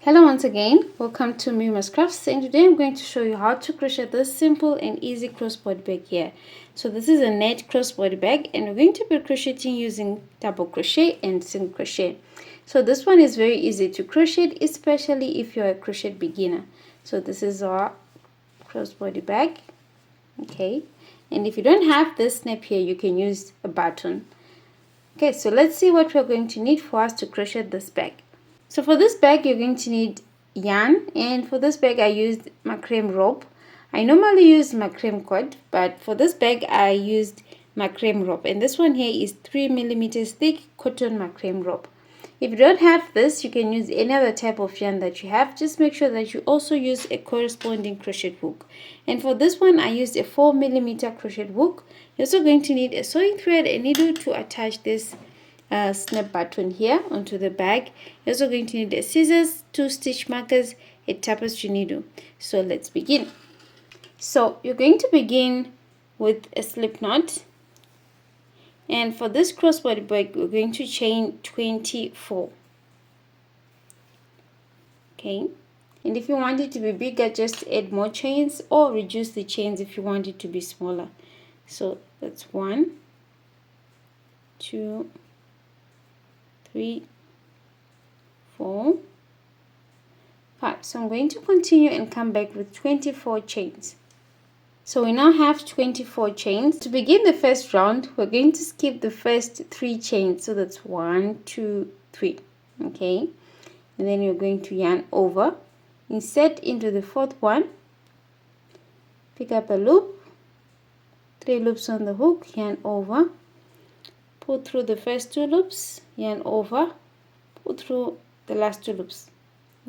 Hello once again, welcome to Mima's Crafts, and today I'm going to show you how to crochet this simple and easy crossbody bag here. So this is a net crossbody bag and we're going to be crocheting using double crochet and single crochet. So this one is very easy to crochet, especially if you're a crochet beginner. So this is our crossbody bag, okay, and if you don't have this snap here, you can use a button. Okay, so let's see what we're going to need for us to crochet this bag. So for this bag you're going to need yarn, and for this bag I used macrame rope. I normally use macrame cord, but for this bag I used macrame rope, and this one here is 3mm thick cotton macrame rope. If you don't have this, you can use any other type of yarn that you have. Just make sure that you also use a corresponding crochet hook. And for this one I used a 4mm crochet hook. You're also going to need a sewing thread, a needle to attach this snap button here onto the bag. You're also going to need a scissors, 2 stitch markers, a tapestry needle. So let's begin. So you're going to begin with a slip knot, and for this crossbody bag we're going to chain 24. Okay, and if you want it to be bigger, just add more chains or reduce the chains if you want it to be smaller. So that's 1, 2, 3, 4, 5. So I'm going to continue and come back with 24 chains. So we now have 24 chains. To begin the first round, we're going to skip the first 3 chains. So that's 1, 2, 3. Okay, and then you're going to yarn over, insert into the 4th one, pick up a loop, 3 loops on the hook, yarn over, pull through the first 2 loops, yarn over, pull through the last 2 loops.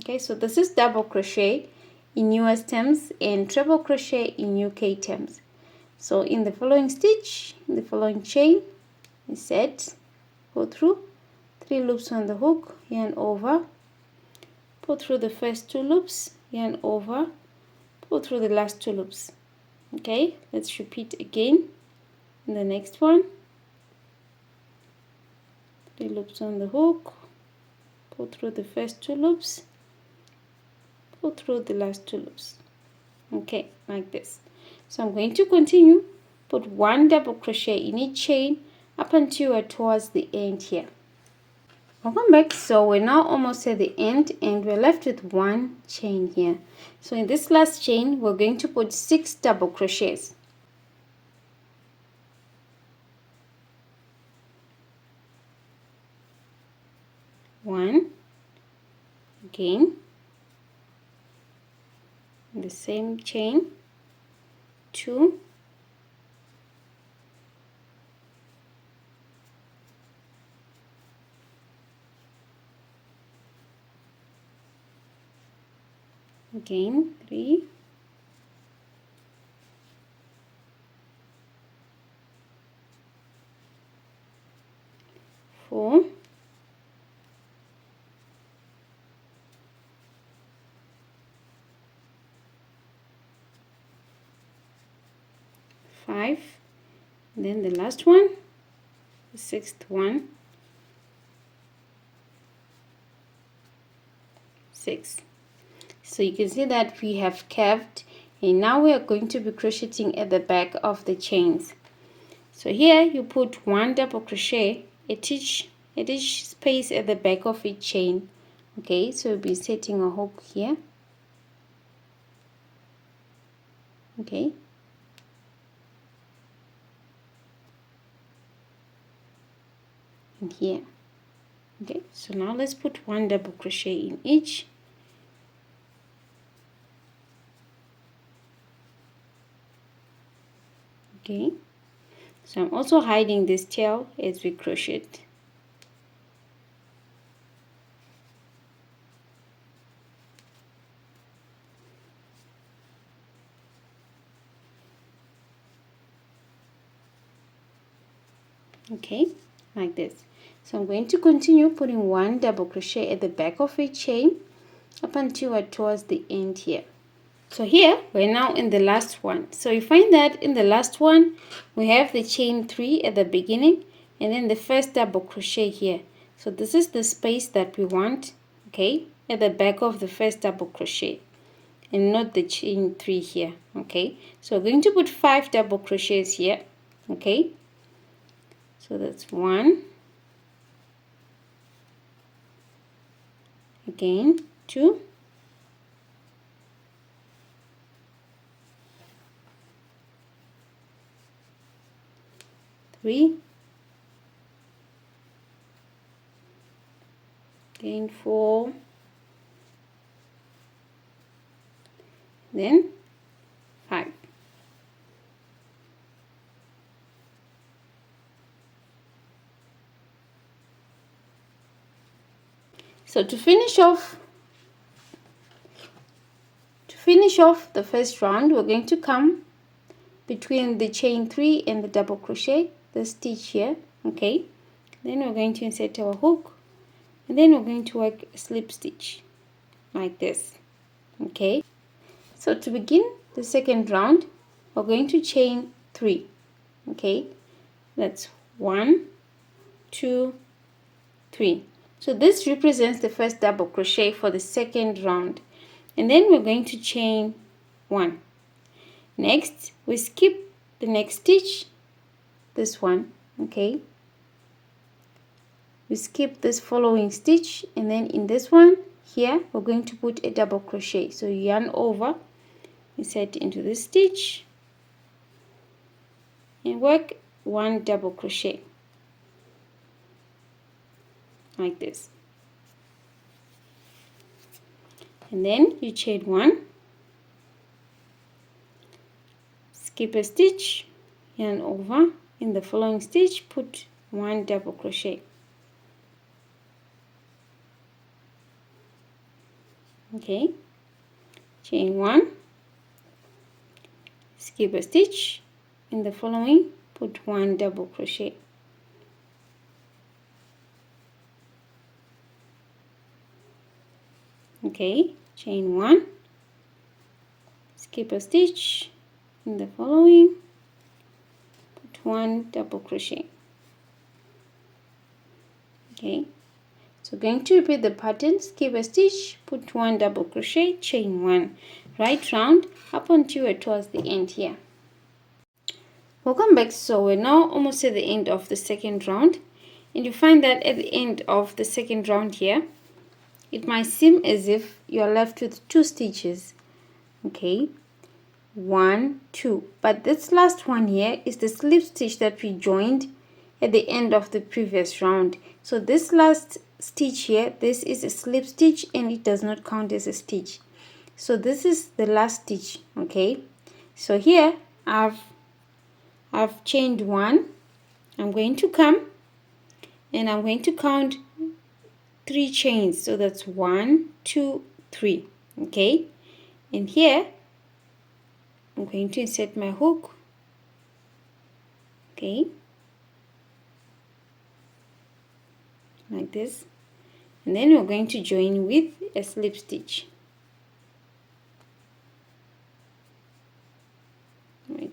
Okay, so this is double crochet in US terms and treble crochet in UK terms. So in the following stitch, in the following chain, insert, pull through, 3 loops on the hook, yarn over, pull through the first 2 loops, yarn over, pull through the last 2 loops. Okay, let's repeat again in the next one. 3 loops on the hook, pull through the first 2 loops, pull through the last 2 loops. Okay, like this. So I'm going to continue, put 1 double crochet in each chain up until we're towards the end here. Welcome back. So we're now almost at the end and we're left with 1 chain here. So in this last chain we're going to put 6 double crochets. 1, again, in the same chain, 2, again, 3, 4, 5, and then the last one, the 6th one, 6. So you can see that we have curved, and now we are going to be crocheting at the back of the chains. So here you put 1 double crochet at each space at the back of each chain. Okay, so we'll be setting a hook here. Okay, and here. Okay, so now let's put 1 double crochet in each. Okay, so I'm also hiding this tail as we crochet. Okay, like this. So I'm going to continue putting 1 double crochet at the back of each chain up until we're towards the end here. So here we're now in the last one. So you find that in the last one we have the chain 3 at the beginning and then the first double crochet here. So this is the space that we want. Okay, at the back of the first double crochet and not the chain 3 here. Okay, so we're going to put 5 double crochets here. Okay, so that's 1, again 2, 3, again 4, then 5. So to finish off the first round, we're going to come between the chain 3 and the double crochet, the stitch here. Okay, then we're going to insert our hook, and then we're going to work a slip stitch like this. Okay, so to begin the second round, we're going to chain 3. Okay, that's 1, 2, 3. So this represents the first double crochet for the second round, and then we're going to chain 1. Next, we skip the next stitch, this one. Okay, we skip this following stitch, and then in this one here we're going to put a double crochet. So you yarn over, insert into this stitch, and work 1 double crochet like this, and then you chain 1, skip a stitch, yarn over, in the following stitch put 1 double crochet. Okay, chain 1, skip a stitch, in the following put 1 double crochet. Okay, chain 1, skip a stitch, in the following put 1 double crochet. Okay, so going to repeat the pattern, skip a stitch, put 1 double crochet, chain 1, right round up until we're towards the end here. Welcome back. So we're now almost at the end of the second round, and you find that at the end of the second round here, it might seem as if you're left with 2 stitches. Okay, 1, 2, but this last one here is the slip stitch that we joined at the end of the previous round. So this last stitch here, this is a slip stitch and it does not count as a stitch. So this is the last stitch. Okay, so here I've chained 1. I'm going to come and I'm going to count 3 chains. So that's 1, 2, 3. Okay, and here I'm going to insert my hook. Okay, like this, and then we're going to join with a slip stitch. Right,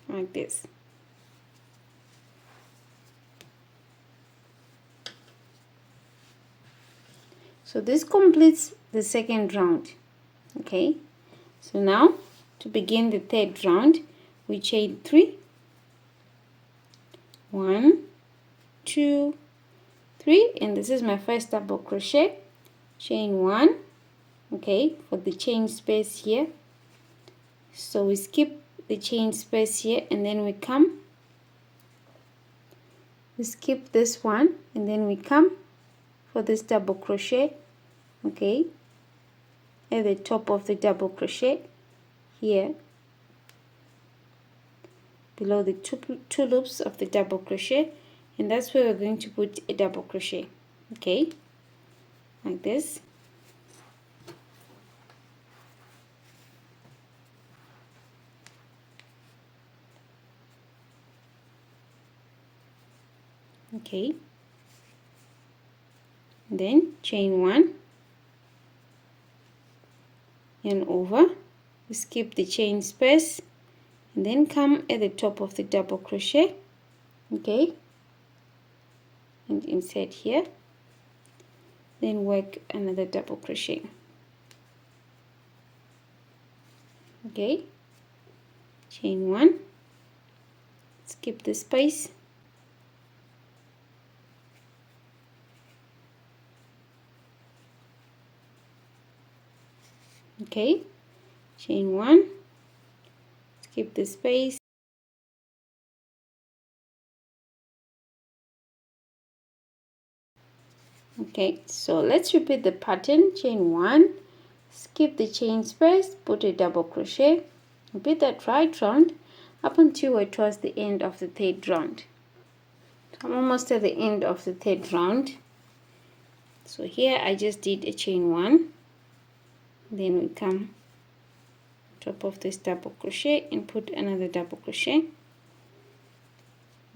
like this. So this completes the second round. Okay, so now to begin the third round, we chain 3, 1, 2, 3, and this is my first double crochet, chain 1. Okay, for the chain space here, so we skip the chain space here, and then we come, we skip this one, and then we come for this double crochet. Okay, at the top of the double crochet here, below the two loops of the double crochet, and that's where we're going to put a double crochet. Okay, like this. Okay, then chain 1 and over, we skip the chain space, and then come at the top of the double crochet, okay, and insert here, then work another double crochet, okay, chain 1, skip the space, okay, chain 1, skip the space, okay. So let's repeat the pattern. Chain 1, skip the chain space, put a double crochet, repeat that right round up until we're towards the end of the third round. I'm almost at the end of the third round. So here I just did a chain 1, then we come top of this double crochet and put another double crochet,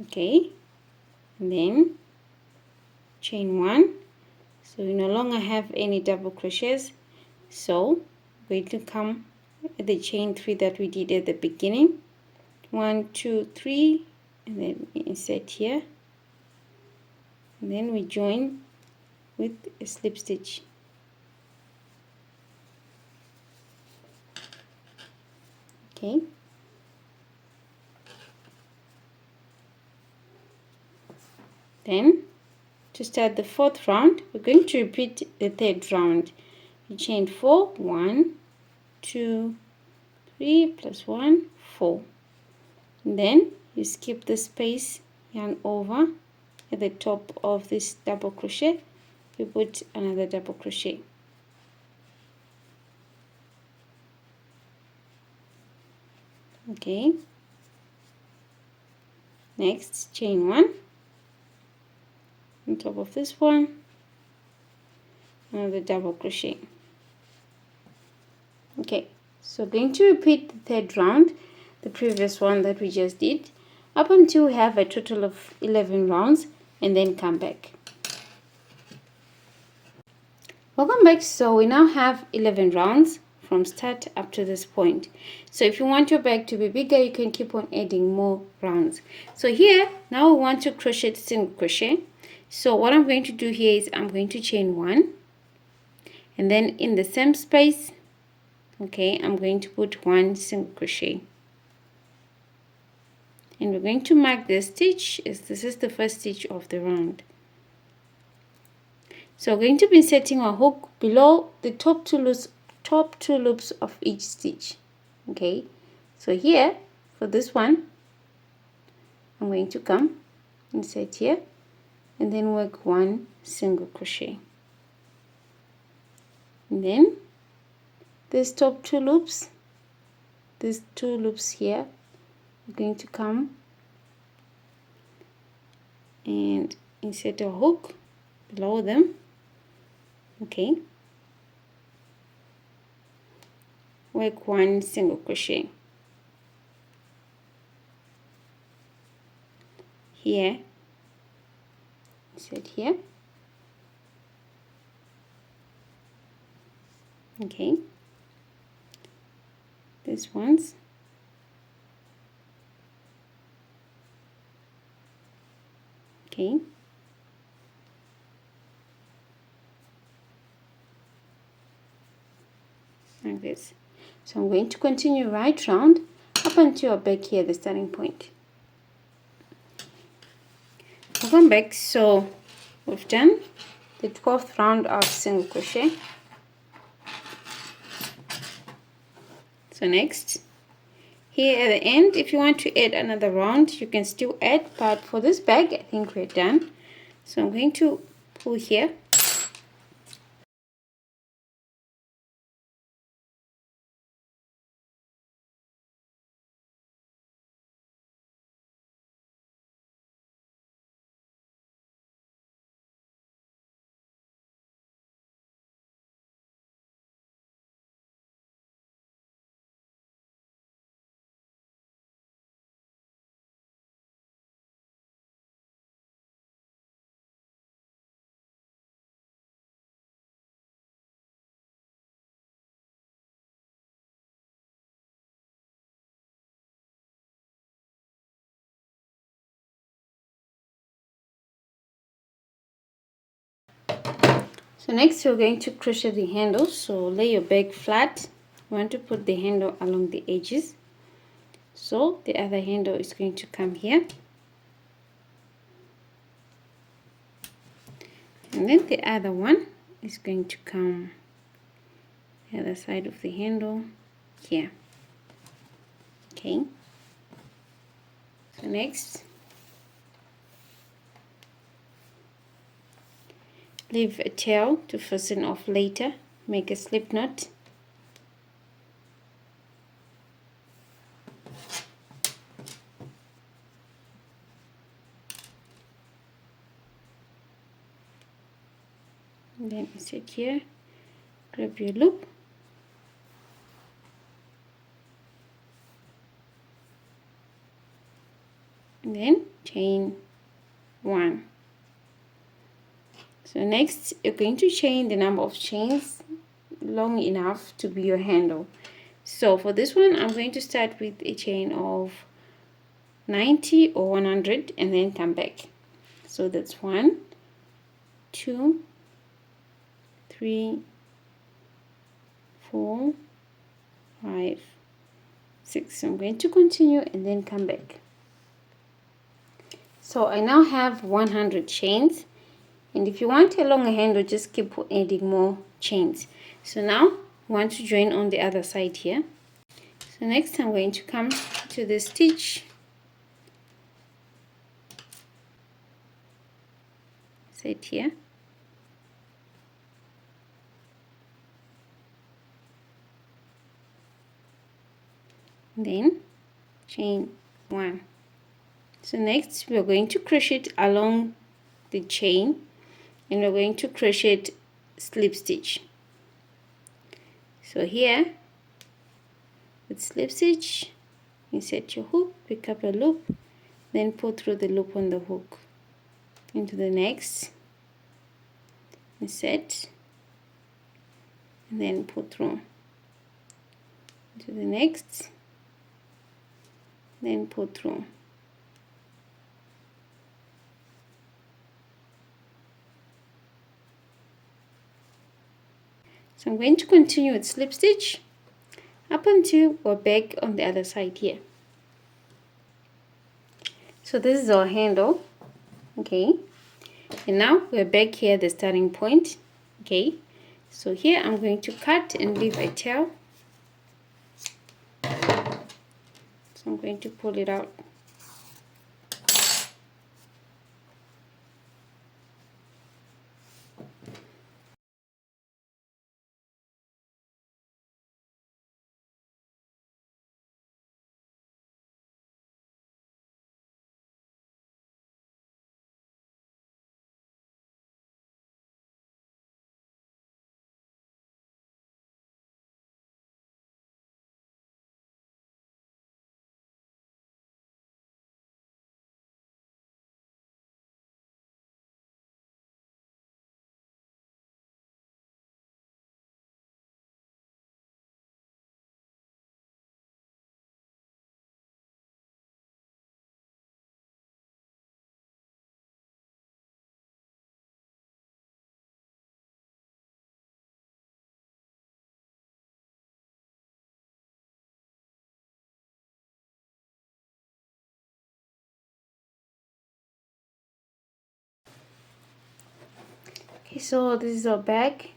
okay, and then chain 1. So we no longer have any double crochets, so we're going to come at the chain 3 that we did at the beginning, 1 2 3, and then insert here, and then we join with a slip stitch, okay, then to start the fourth round we're going to repeat the third round. You chain 4, 1 2 3 plus 1 4, and then you skip the space, yarn over at the top of this double crochet, you put another double crochet, okay, next chain 1 on top of this one, another double crochet, okay. So going to repeat the third round, the previous one that we just did, up until we have a total of 11 rounds, and then come back. Welcome back. So we now have 11 rounds from start up to this point. So if you want your bag to be bigger, you can keep on adding more rounds. So here now we want to crochet single crochet. So what I'm going to do here is I'm going to chain 1, and then in the same space, okay, I'm going to put 1 single crochet, and we're going to mark the stitch as this is the first stitch of the round. So we're going to be inserting a hook below the top two loops of each stitch, okay. So here for this one I'm going to come insert here and then work 1 single crochet, and then these top two loops, these 2 loops here, I'm going to come and insert a hook below them, okay, work 1 single crochet here, insert here, okay, these ones, okay, like this. So I'm going to continue right round up until back here, the starting point. Welcome back. So we've done the 12th round of single crochet. So next, here at the end, if you want to add another round, you can still add, but for this bag I think we're done. So I'm going to pull here, So next you're going to crochet the handle. So lay your bag flat. You want to put the handle along the edges. So the other handle is going to come here. And then the other one is going to come the other side of the handle here. Okay. So next, leave a tail to fasten off later. Make a slip knot. And then insert here, grab your loop, and then chain 1. So next you're going to chain the number of chains long enough to be your handle. So for this one I'm going to start with a chain of 90 or 100 and then come back. So that's 1, 2, 3, 4, 5, 6. So I'm going to continue and then come back. So I now have 100 chains, and if you want a longer handle, just keep adding more chains. So now I want to join on the other side here. So next I'm going to come to the stitch, set here, then chain 1. So next we're going to crochet along the chain, and we're going to crochet slip stitch. So here with slip stitch, insert your hook, pick up a loop, then pull through the loop on the hook into the next, insert, and then pull through into the next, then pull through. So I'm going to continue with slip stitch up until we're back on the other side here. So this is our handle, okay, and now we're back here at the starting point. Okay, so here I'm going to cut and leave a tail. So I'm going to pull it out. Okay, so this is our bag.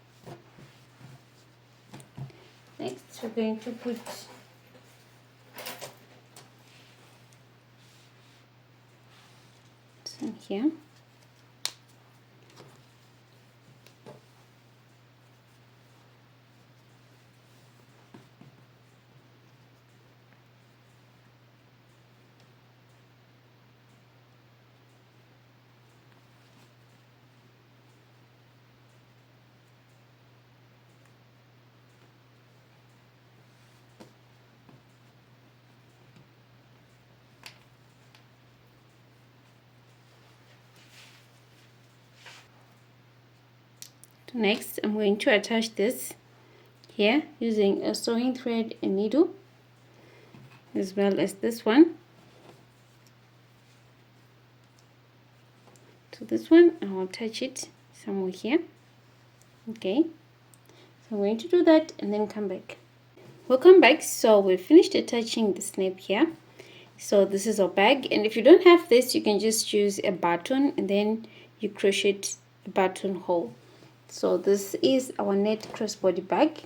Next we're going to put some here. Next, I'm going to attach this here using a sewing thread and needle, as well as this one. So this one, I will attach it somewhere here. Okay, so I'm going to do that and then come back. Welcome back. So we finished attaching the snap here. So this is our bag, and if you don't have this, you can just use a button and then you crochet a buttonhole. So this is our net crossbody bag,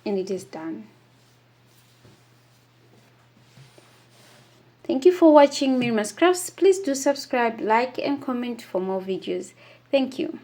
and it is done. Thank you for watching Miriam's Crafts. Please do subscribe, like and comment for more videos. Thank you.